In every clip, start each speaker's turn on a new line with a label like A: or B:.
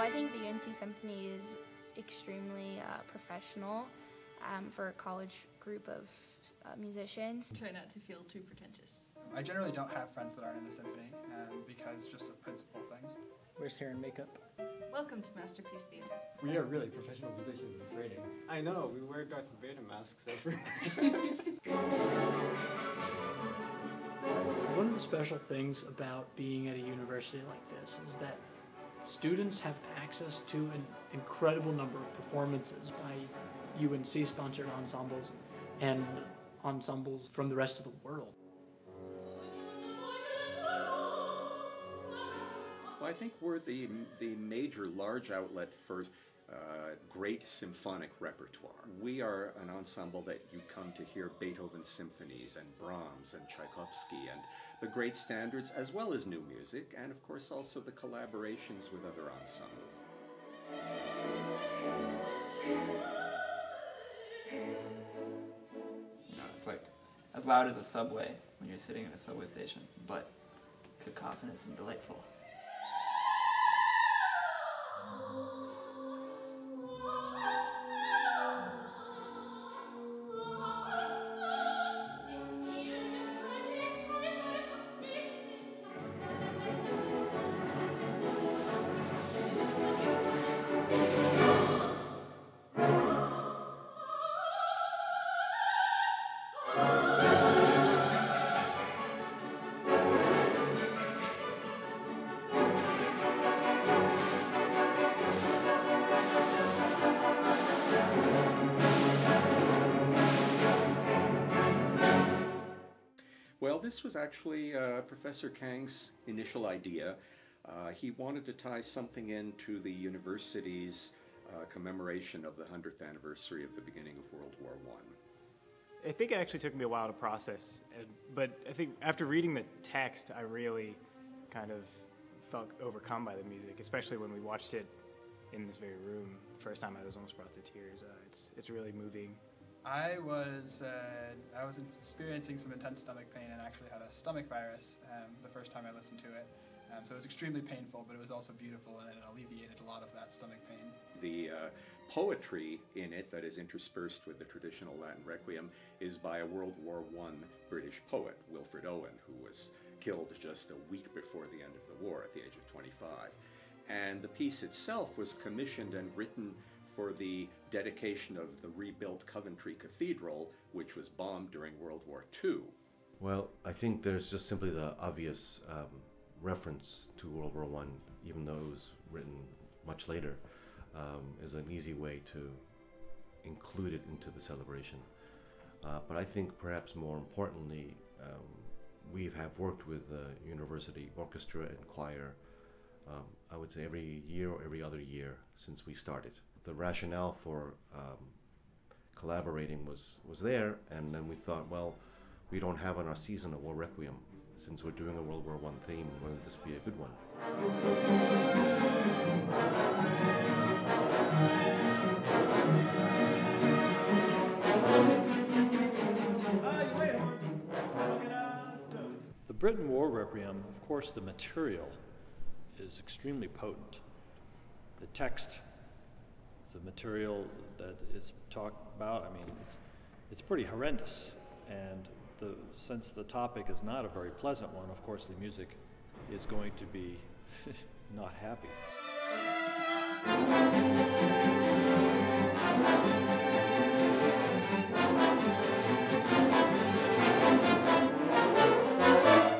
A: I think the UNC Symphony is extremely professional for a college group of musicians.
B: Try not to feel too pretentious.
C: I generally don't have friends that aren't in the symphony because just a principle thing.
D: Where's hair and makeup?
B: Welcome to Masterpiece Theater.
E: We are really professional musicians in training.
F: I know, we wear Darth Vader masks every
D: One of the special things about being at a university like this is that students have access to an incredible number of performances by UNC-sponsored ensembles and ensembles from the rest of the world.
G: Well, I think we're the major large outlet for great symphonic repertoire. We are an ensemble that you come to hear Beethoven's symphonies and Brahms and Tchaikovsky and the great standards, as well as new music, and of course also the collaborations with other ensembles.
H: You know, it's like as loud as a subway when you're sitting in a subway station, but cacophonous and delightful.
G: Well, this was actually Professor Kang's initial idea. He wanted to tie something into the university's commemoration of the 100th anniversary of the beginning of World War I.
E: I think it actually took me a while to process, but I think after reading the text, I really kind of felt overcome by the music, especially when we watched it in this very room. First time I was almost brought to tears. It's really moving.
C: I was experiencing some intense stomach pain and actually had a stomach virus the first time I listened to it. So it was extremely painful, but it was also beautiful, and it alleviated a lot of that stomach pain.
G: The poetry in it that is interspersed with the traditional Latin Requiem is by a World War I British poet, Wilfred Owen, who was killed just a week before the end of the war at the age of 25. And the piece itself was commissioned and written for the dedication of the rebuilt Coventry Cathedral, which was bombed during World War II.
I: Well, I think there's just simply the obvious reference to World War I, even though it was written much later, is an easy way to include it into the celebration. But I think perhaps more importantly, we have worked with the university orchestra and choir, I would say every year or every other year since we started. The rationale for collaborating was there, and then we thought, well, we don't have on our season a War Requiem. Since we're doing a World War I theme, wouldn't this be a good one?
J: The Britten War Requiem, of course, the material is extremely potent. The text, the material that is talked about, I mean, it's pretty horrendous. And since the topic is not a very pleasant one, of course, the music is going to be not happy.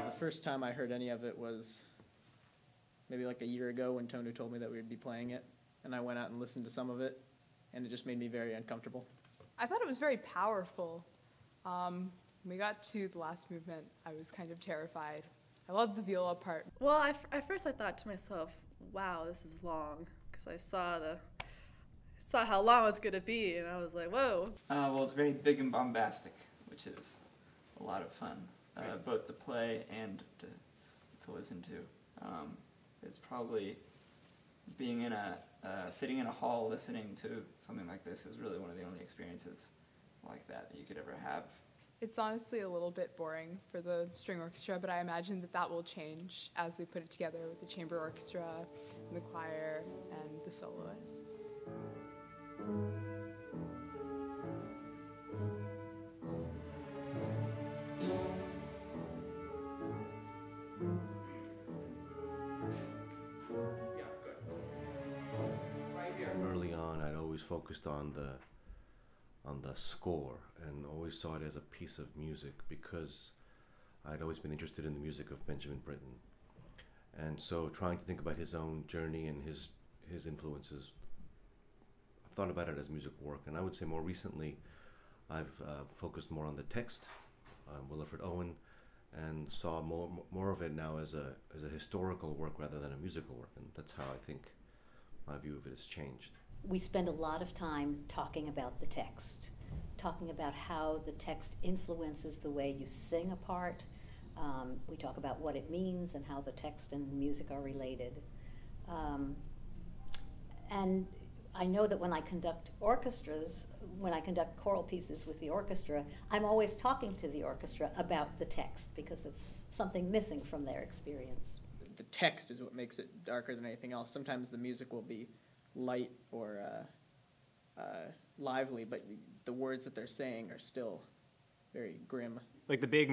D: The first time I heard any of it was maybe like a year ago when Tonu told me that we would be playing it, and I went out and listened to some of it, and it just made me very uncomfortable.
K: I thought it was very powerful. When we got to the last movement, I was kind of terrified. I loved the viola part.
B: Well, at first I thought to myself, wow, this is long, because I saw how long it's going to be, and I was like, whoa.
H: Well, it's very big and bombastic, which is a lot of fun, both to play and to listen to. It's probably being in sitting in a hall listening to something like this is really one of the only experiences like that you could ever have.
K: It's honestly a little bit boring for the string orchestra, but I imagine that that will change as we put it together with the chamber orchestra, and the choir, and the soloists.
I: Early on, I'd always focused on the score and always saw it as a piece of music because I'd always been interested in the music of Benjamin Britten. And so trying to think about his own journey and his influences, I thought about it as music work. And I would say more recently, I've focused more on the text, Wilfred Owen, and saw more of it now as a historical work rather than a musical work. And that's how I think my view of it has changed.
L: We spend a lot of time talking about the text, talking about how the text influences the way you sing a part. We talk about what it means and how the text and music are related. And I know that when I conduct orchestras, when I conduct choral pieces with the orchestra, I'm always talking to the orchestra about the text because it's something missing from their experience.
M: The text is what makes it darker than anything else. Sometimes the music will be light or lively, but the words that they're saying are still very grim.
E: Like the big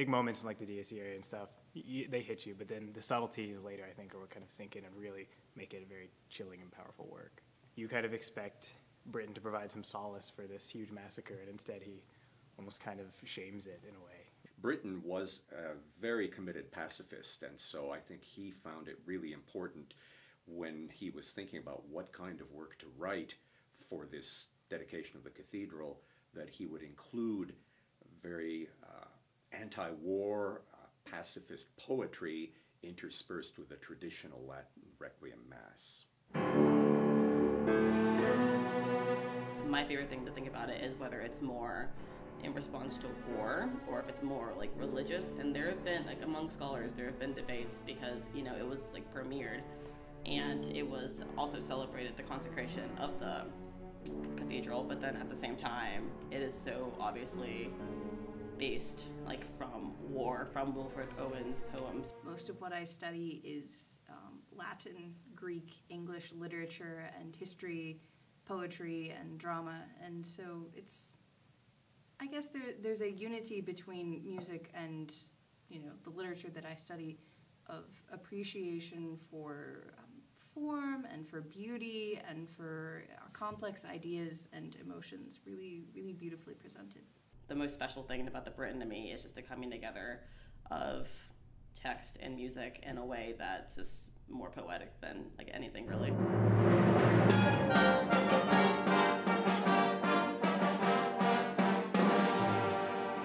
E: moments in like the DSC area and stuff, they hit you, but then the subtleties later, I think, are what kind of sink in and really make it a very chilling and powerful work. You kind of expect Britten to provide some solace for this huge massacre, and instead he almost kind of shames it in a way.
G: Britten was a very committed pacifist, and so I think he found it really important when he was thinking about what kind of work to write for this dedication of the cathedral, that he would include very anti-war, pacifist poetry interspersed with a traditional Latin Requiem Mass.
N: My favorite thing to think about it is whether it's more in response to war or if it's more like religious. And there have been, like among scholars, there have been debates because, you know, it was like premiered and it was also celebrated the consecration of the cathedral, but then at the same time, it is so obviously based like from war, from Wilfred Owen's poems.
O: Most of what I study is Latin, Greek, English literature and history, poetry and drama, and so it's, I guess there's a unity between music and, you know, the literature that I study of appreciation for form and for beauty and for complex ideas and emotions, really, really beautifully presented.
N: The most special thing about the Britten to me is just the coming together of text and music in a way that's just more poetic than like anything really.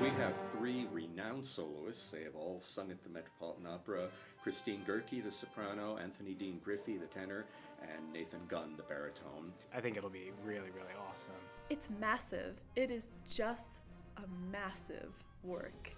G: We have three renowned soloists. They have all sung at the Metropolitan Opera: Christine Goerke, the soprano; Anthony Dean Griffey, the tenor; and Nathan Gunn, the baritone.
E: I think it'll be really, really awesome.
B: It's massive. It is just a massive work.